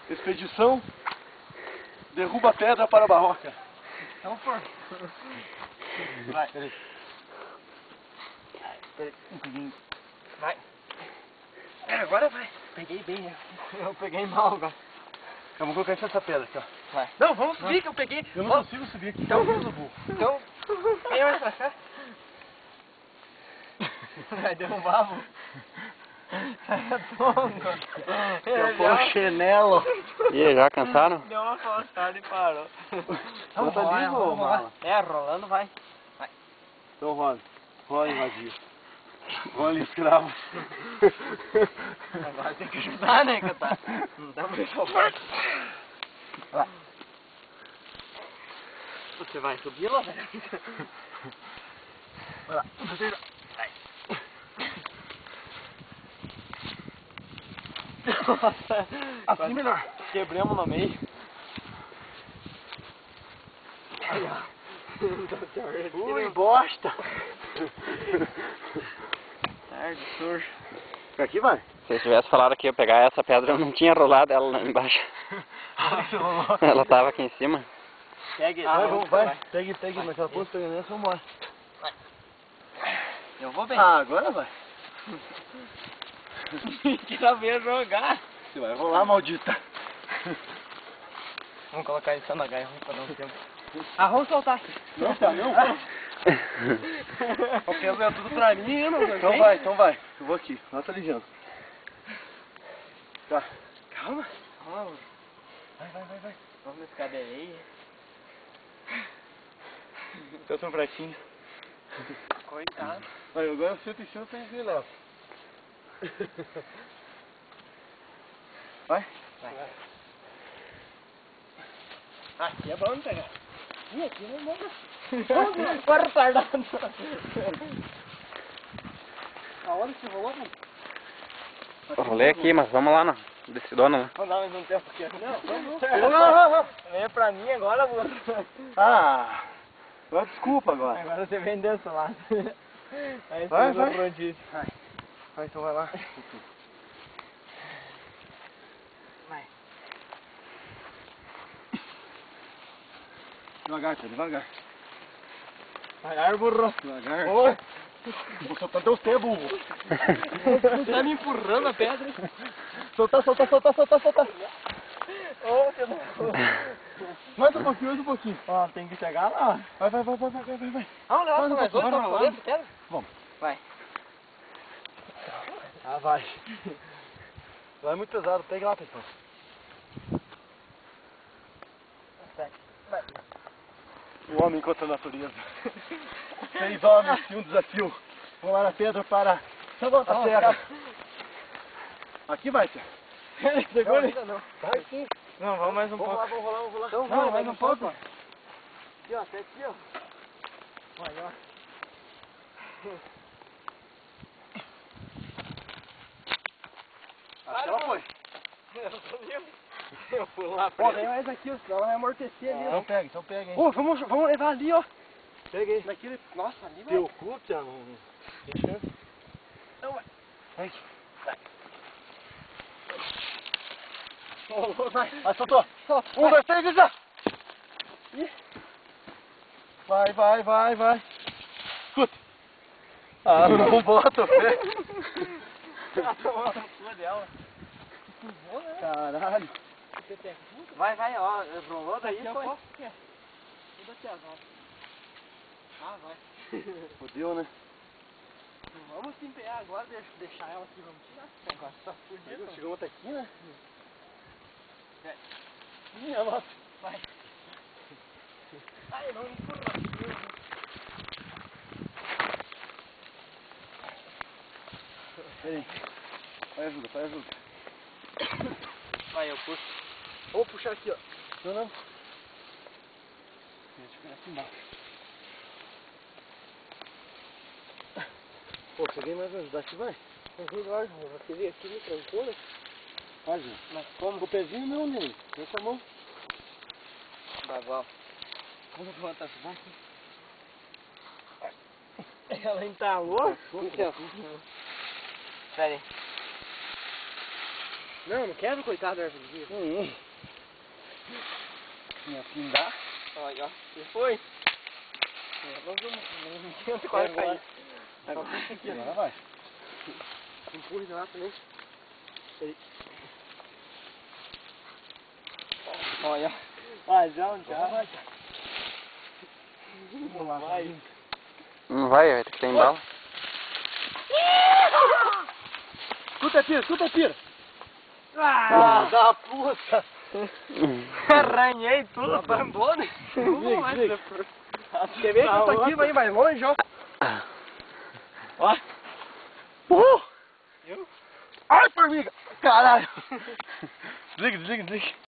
Expedição derruba pedra para a barroca. Então for. Vai. Peraí. Um pouquinho. Vai. Agora vai. Peguei bem, né? Eu peguei mal agora. Vamos colocar essa pedra aqui, ó. Vai. Não, vamos subir que eu peguei. Eu não consigo subir aqui. Então, vem mais pra cá. Vai derrubar, vô. Eu vou no chinelo. E aí, já cansaram? Deu uma forçada e parou. Então tá ali, ô mala. É, rolando vai. Vai. Então rola. Rola, invadir. Rola, escravo. Agora tem que ajudar, né, Catar? Não dá pra salvar. Vai. Você vai subir lá, velho? Vai lá. Vai. Nossa. Assim melhor. Quebramos no meio. Aí, ó. Ui, bosta. Tarde, sujo. Aqui vai. Se eu tivesse falado que ia pegar essa pedra, eu não tinha rolado ela lá embaixo. Ela tava aqui em cima. Pegue. Vai. Pegue, mas ela pode pegar nessa, vamos embora. Eu vou bem. Ah, agora vai. Quero ver jogar. Você vai rolar, maldita. Vamos colocar isso na gaia pra dar um tempo. Ah, vamos soltar. Não, tá, não. O peso é tudo pra mim, não Então vai. Eu vou aqui. Lá tá ligeiro. Tá. Calma. Vai. Vamos nesse cadeia. Eu sou fraquinho. Coitado. Aí, agora eu sento em cima sem ver lá. Vai. Aqui é bom de pegar. Ih, aqui não é bom. Vai retardado. Aonde que você rolou, mano? Eu rolei aqui, mas vamos lá na decidona lá. Vamos dar mais um tempo aqui. Não. Não. Vem pra mim agora, vô. Ah, agora desculpa agora. Agora você vem desse lado. Aí Vai. Vai, Então vai lá. Vai. Devagar, tia, devagar. Vai, burro. Devagar. Ô. Vou soltar teu pé, burro. Você tá me empurrando a pedra. Soltar. Ô, você não... Mais um pouquinho. Ó, tem que chegar lá. Vai. Vamos levar Vai, mais dois vai, pra vai. rolê, pedra? Vamos. Vai. Ah, vai. Lá é muito pesado, pega lá, pessoal. Vai. O homem contra a natureza. 6 homens e um desafio. Vamos lá na pedra para a serra. Aqui vai, tia. Segura. Não. Vai sim. Não, vamos mais um pouco. Vamos rolar. Então Não, mais um pouco. Aqui, ó, até aqui, ó. Vai, ó. Acho que ela foi. Eu fui lá. Ó, vem mais aqui, senão ela vai amortecer ali. Então pega, hein. Ô, vamos levar ali, ó. Peguei. Naquele... Nossa, ali vai. Teu cu, tia, não tem chance. Então vai. Vai. Vai, soltou. 1, 2, 3 e já. Vai. Escuta. Ah, não bota o pé. Caralho. Vai, ó. Rolou daí, foi. Ah, vai. Fodeu, né? Vamos se empenhar agora, deixar ela aqui, vamos tirar. Esse negócio tá fudido. Chegamos até aqui, né? Minha nossa. Vai. Ai, não empurra. Peraí. Faz ajuda. Vai, eu puxo. Vou puxar aqui, ó. Não. Deixa eu pegar aqui embaixo. Pô, peguei mais uma ajudar aqui, vai. Você veio aqui me trancou, né? Vai, Zé. Mas como? Com o pezinho não, menino. Deixa a mão. Bagual. Vamos levantar essa aqui. Ela entalou? Pera aí. Não quebra, coitado da árvore. Assim dá. Olha, ó. E foi. Nós vamos quase cair. Agora vai. Empurre lá também. Olha. Vai, já. Vai. Vamos lá, vai. Não vai ter que ter embalo. Escuta, tira. Ah, da puta. Arranhei tudo, abandona. Não vou mais. Quer ver que eu tô aqui, vai ir mais longe, ó. Ó. Viu? Ai, formiga. Caralho. Desliga.